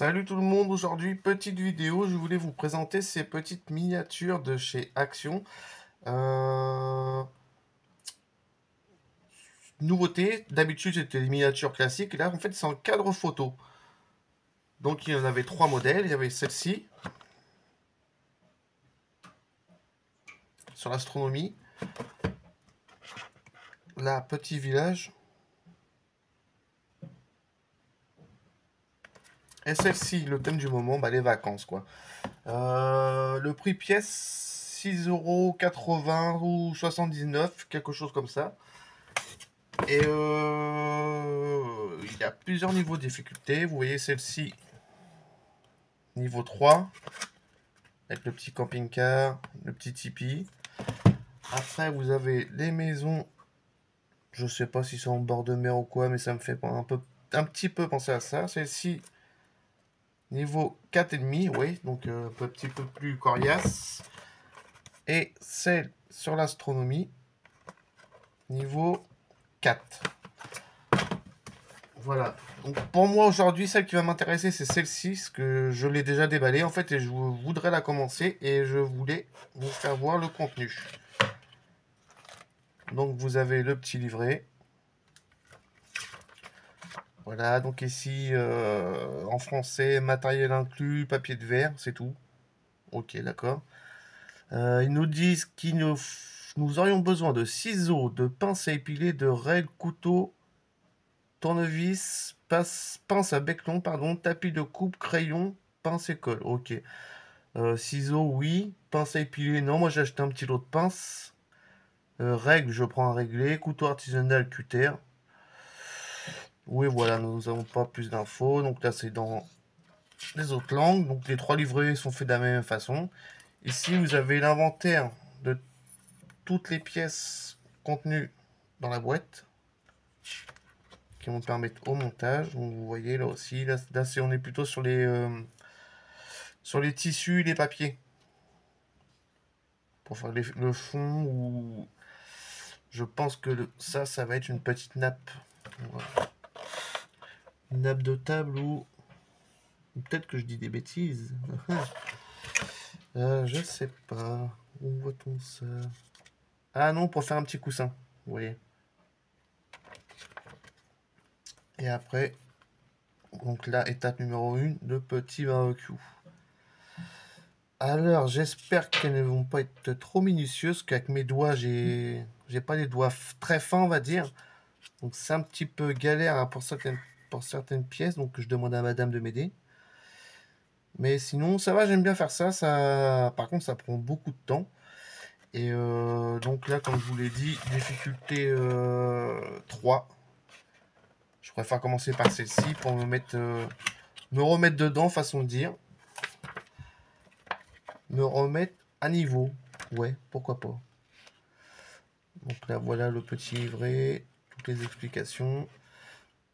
Salut tout le monde, aujourd'hui petite vidéo, je voulais vous présenter ces petites miniatures de chez Action. Euh, Nouveauté, d'habitude c'était des miniatures classiques, et là en fait c'est en cadre photo. Donc il y en avait trois modèles, il y avait celle-ci, sur l'astronomie, la Petit Village, et celle-ci, le thème du moment, bah, les vacances quoi. Le prix pièce 6,80 € ou 79, quelque chose comme ça. Et il y a plusieurs niveaux de difficulté. Vous voyez celle-ci, niveau 3, avec le petit camping-car, le petit tipi. Après, vous avez les maisons. Je sais pas si c'est en bord de mer ou quoi, mais ça me fait un petit peu penser à ça. Celle-ci, niveau 4,5, oui, donc un petit peu plus coriace. Et celle sur l'astronomie, niveau 4. Voilà. Donc pour moi aujourd'hui, celle qui va m'intéresser, c'est celle-ci, parce que je l'ai déjà déballée en fait, et je voudrais la commencer, et je voulais vous faire voir le contenu. Donc vous avez le petit livret. Voilà, donc ici, en français, matériel inclus, papier de verre, c'est tout. Ok, d'accord. Ils nous disent nous aurions besoin de ciseaux, de pinces à épiler, de règles, couteaux, tournevis, pince à bec long, pardon, tapis de coupe, crayon, pince et colle. Ok. Ciseaux, oui. Pince à épiler, non. Moi, j'ai acheté un petit lot de pinces. Règle, je prends un réglé. Couteau artisanal, cutter. Oui, voilà, nous n'avons pas plus d'infos. Donc là, c'est dans les autres langues. Donc les trois livrets sont faits de la même façon. Ici, vous avez l'inventaire de toutes les pièces contenues dans la boîte qui vont permettre au montage. Donc vous voyez là aussi, là on est plutôt sur les tissus et les papiers. Pour faire le fond, ou je pense que ça va être une petite nappe. Voilà. Une nappe de table, ou peut-être que je dis des bêtises. Je sais pas. Où voit-on ça? Ah non, pour faire un petit coussin. Vous voyez. Et après, donc là, étape numéro 1, le petit barbecue. Alors, j'espère qu'elles ne vont pas être trop minutieuses, qu'avec mes doigts, j'ai pas les doigts très fins, on va dire. Donc c'est un petit peu galère, hein, pour certaines pièces, donc je demande à madame de m'aider. Mais sinon, ça va, j'aime bien faire ça. Par contre, ça prend beaucoup de temps. Et donc là, comme je vous l'ai dit, difficulté 3. Je préfère commencer par celle-ci pour me remettre dedans, façon de dire. Me remettre à niveau. Ouais, pourquoi pas. Donc là, voilà le petit livret, toutes les explications.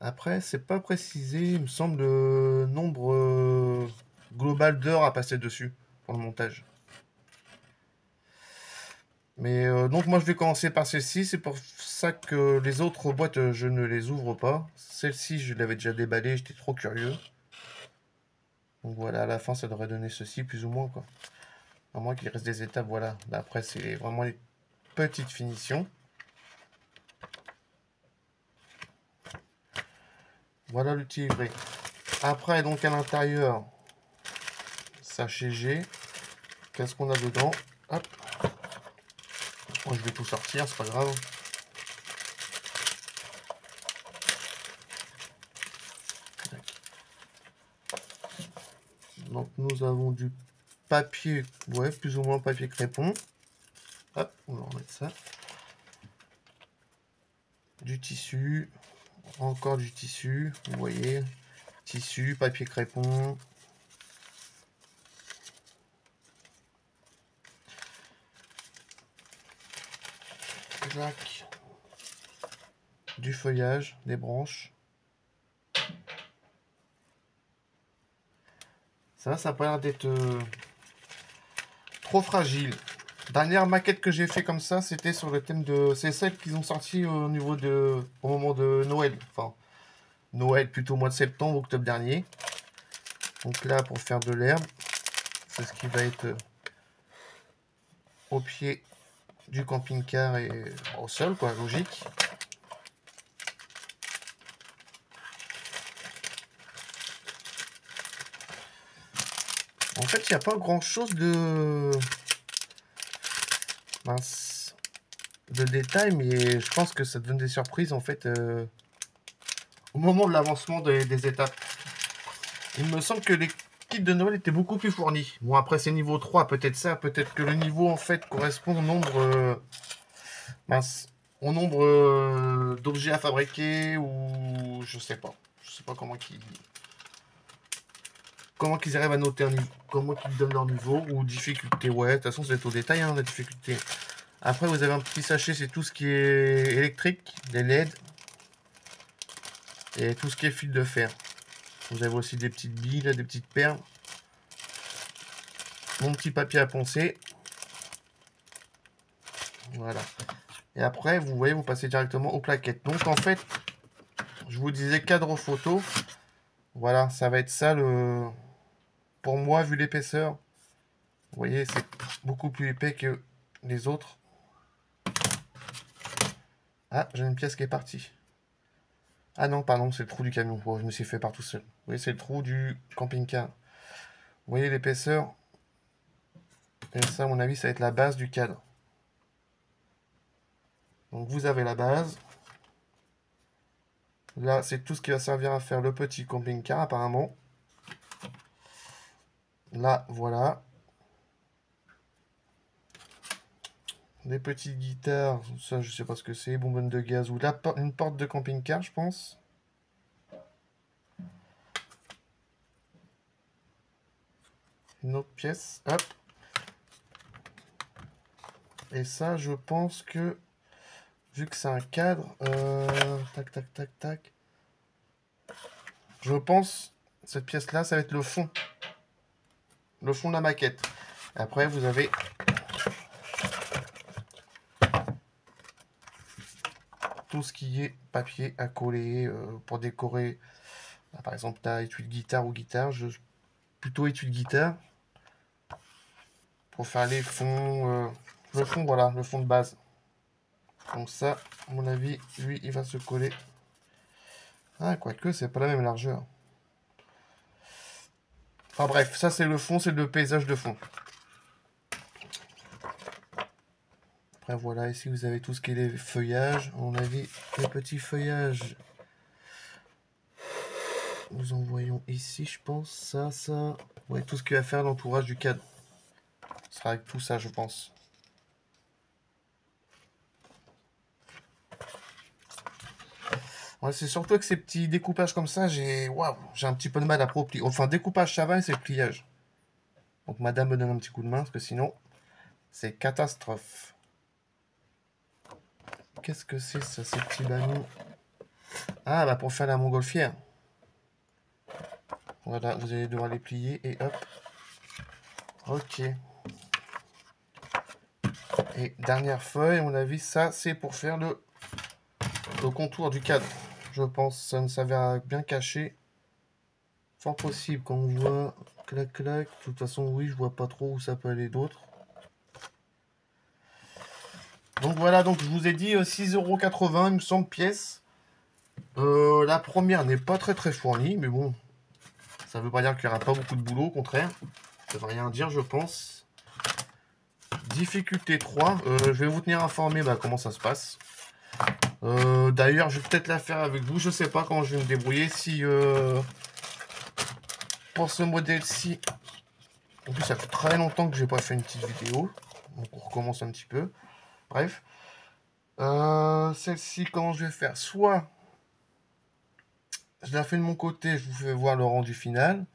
Après, c'est pas précisé, il me semble, le nombre global d'heures à passer dessus pour le montage. Mais donc moi je vais commencer par celle-ci, c'est pour ça que les autres boîtes je ne les ouvre pas. Celle-ci je l'avais déjà déballée, j'étais trop curieux. Donc voilà, à la fin ça devrait donner ceci plus ou moins quoi. À moins qu'il reste des étapes, voilà. Là, après c'est vraiment les petites finitions. Voilà le petit livret. Après donc à l'intérieur, sachet G. Qu'est-ce qu'on a dedans? Hop. Moi, je vais tout sortir, c'est pas grave. Donc nous avons du papier, ouais, plus ou moins papier crépon. Hop, on va remettre ça. Du tissu, encore du tissu, vous voyez. Tissu, papier crépon. Clac. Du feuillage, des branches. Ça n'a pas l'air d'être trop fragile. Dernière maquette que j'ai fait comme ça, c'était sur le thème de... C'est celle qu'ils ont sorti au moment de Noël. Enfin, Noël plutôt au mois de septembre, octobre dernier. Donc là, pour faire de l'herbe, c'est ce qui va être au pied du camping-car et au sol, quoi, logique. En fait, il n'y a pas grand-chose de... mince, de détails, mais je pense que ça donne des surprises, en fait, au moment de l'avancement des étapes. Il me semble que les kits de Noël étaient beaucoup plus fournis. Bon, après, c'est niveau 3, peut-être ça, peut-être que le niveau, en fait, correspond au nombre... mince, au nombre d'objets à fabriquer, ou... je sais pas. Je sais pas comment qu'ils arrivent à noter un niveau, comment qu'ils donnent leur niveau, ou difficulté. Ouais, de toute façon, c'est au détail, hein, la difficulté. Après, vous avez un petit sachet, c'est tout ce qui est électrique, des LED, et tout ce qui est fil de fer. Vous avez aussi des petites billes, des petites perles. Mon petit papier à poncer. Voilà. Et après, vous voyez, vous passez directement aux plaquettes. Donc, en fait, je vous disais cadre photo. Voilà, ça va être ça, le... pour moi, vu l'épaisseur. Vous voyez, c'est beaucoup plus épais que les autres. Ah, j'ai une pièce qui est partie. Ah non, pardon, c'est le trou du camion. Oh, je me suis fait par tout seul. Vous voyez, c'est le trou du camping-car. Vous voyez l'épaisseur. Et ça, à mon avis, ça va être la base du cadre. Donc, vous avez la base. Là, c'est tout ce qui va servir à faire le petit camping-car, apparemment. Là, voilà. Des petites guitares. Ça, je sais pas ce que c'est. Bonbonne de gaz. Ou une porte de camping-car, je pense. Une autre pièce. Hop. Et ça, je pense que... vu que c'est un cadre... tac, tac, tac, tac. Je pense... cette pièce-là, ça va être le fond. Le fond de la maquette. Après, vous avez... tout ce qui est papier à coller pour décorer. Là, par exemple, tu as étui de guitare ou guitare. Plutôt étui de guitare. Pour faire les fonds... le fond, voilà, le fond de base. Donc ça, à mon avis, lui, il va se coller. Ah, quoique, c'est pas la même largeur. Enfin bref, ça c'est le fond, c'est le paysage de fond. Après voilà, ici vous avez tout ce qui est les feuillages. À mon avis, les petits feuillages. Nous en voyons ici, je pense. Ça. Ouais, tout ce qui va faire l'entourage du cadre. Ce sera avec tout ça, je pense. Ouais, c'est surtout avec ces petits découpages comme ça, j'ai un petit peu de mal à plier. Enfin, découpage ça va et c'est le pliage. Donc madame me donne un petit coup de main, parce que sinon, c'est catastrophe. Qu'est-ce que c'est ça, ces petits ballons? Ah, bah pour faire la montgolfière. Voilà, vous allez devoir les plier et hop. Ok. Et dernière feuille, à mon avis, ça c'est pour faire le contour du cadre. Je pense ça ne s'avère bien caché. Fort possible quand on voit clac clac. De toute façon, oui, je vois pas trop où ça peut aller d'autre. Donc voilà, donc je vous ai dit 6,80 €, il me semble, pièce. La première n'est pas très fournie, mais bon, ça veut pas dire qu'il n'y aura pas beaucoup de boulot, au contraire. Ça veut rien dire, je pense. Difficulté 3, je vais vous tenir informé comment ça se passe. D'ailleurs, je vais peut-être la faire avec vous, je sais pas comment je vais me débrouiller. Si pour ce modèle-ci, en plus ça fait très longtemps que j'ai pas fait une petite vidéo, donc on recommence un petit peu. Bref, celle-ci, comment je vais faire? Soit je la fais de mon côté, je vous fais voir le rendu final,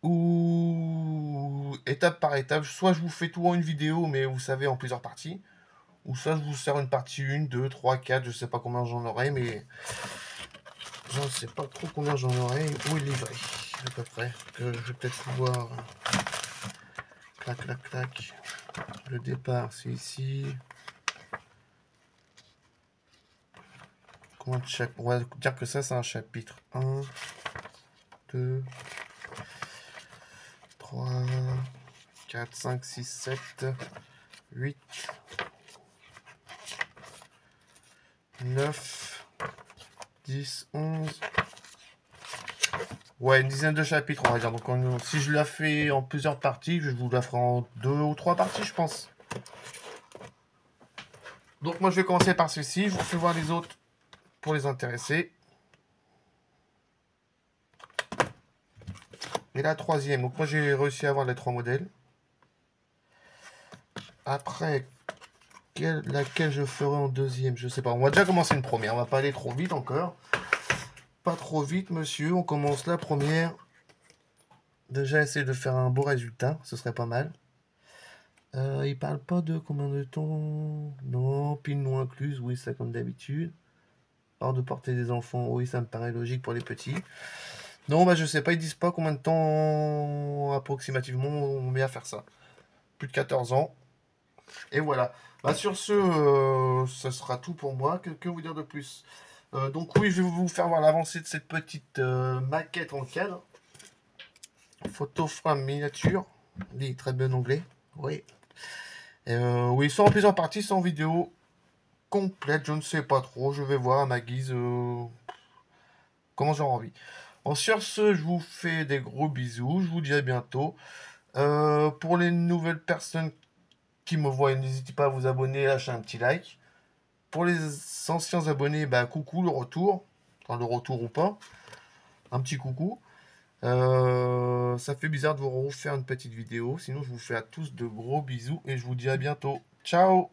ou étape par étape, soit je vous fais tout en une vidéo, mais vous savez, en plusieurs parties, ou soit je vous sers une partie 1, 2, 3, 4, je sais pas combien j'en aurai, mais je ne sais pas trop combien j'en aurai, où est livré, à peu près, que je vais peut-être pouvoir, clac, clac, clac, le départ, c'est ici, on va dire que ça, c'est un chapitre, 1, 2, 4, 5, 6, 7, 8, 9, 10, 11. Ouais, une dizaine de chapitres, on va dire. Donc, si je la fais en plusieurs parties, je vous la ferai en 2 ou 3 parties, je pense. Donc, moi, je vais commencer par ceci. Je vous fais voir les autres pour les intéresser. Et la troisième. Donc, moi, j'ai réussi à avoir les 3 modèles. Après, laquelle je ferai en deuxième, je sais pas. On va déjà commencer une première. On va pas aller trop vite encore. Pas trop vite, monsieur. On commence la première. Déjà, essayer de faire un beau résultat. Ce serait pas mal. Il parle pas de combien de temps. Non, pile non incluse. Oui, ça comme d'habitude. Hors de portée des enfants. Oui, ça me paraît logique pour les petits. Non, bah je sais pas. Ils disent pas combien de temps approximativement on met à faire ça. Plus de 14 ans. Et voilà. Bah sur ce, ça sera tout pour moi. Que vous dire de plus? Donc oui, je vais vous faire voir l'avancée de cette petite maquette en cadre. Photo frame miniature. Dit très bien anglais. Oui. Oui, soit en plusieurs parties, soit en vidéo complète. Je ne sais pas trop. Je vais voir à ma guise comment j'aurai envie. Bon, sur ce, je vous fais des gros bisous. Je vous dis à bientôt. Pour les nouvelles personnes qui me voient, n'hésitez pas à vous abonner, lâcher un petit like. Pour les anciens abonnés, bah coucou, le retour. Enfin, le retour ou pas. Un petit coucou. Ça fait bizarre de vous refaire une petite vidéo. Sinon, je vous fais à tous de gros bisous et je vous dis à bientôt. Ciao!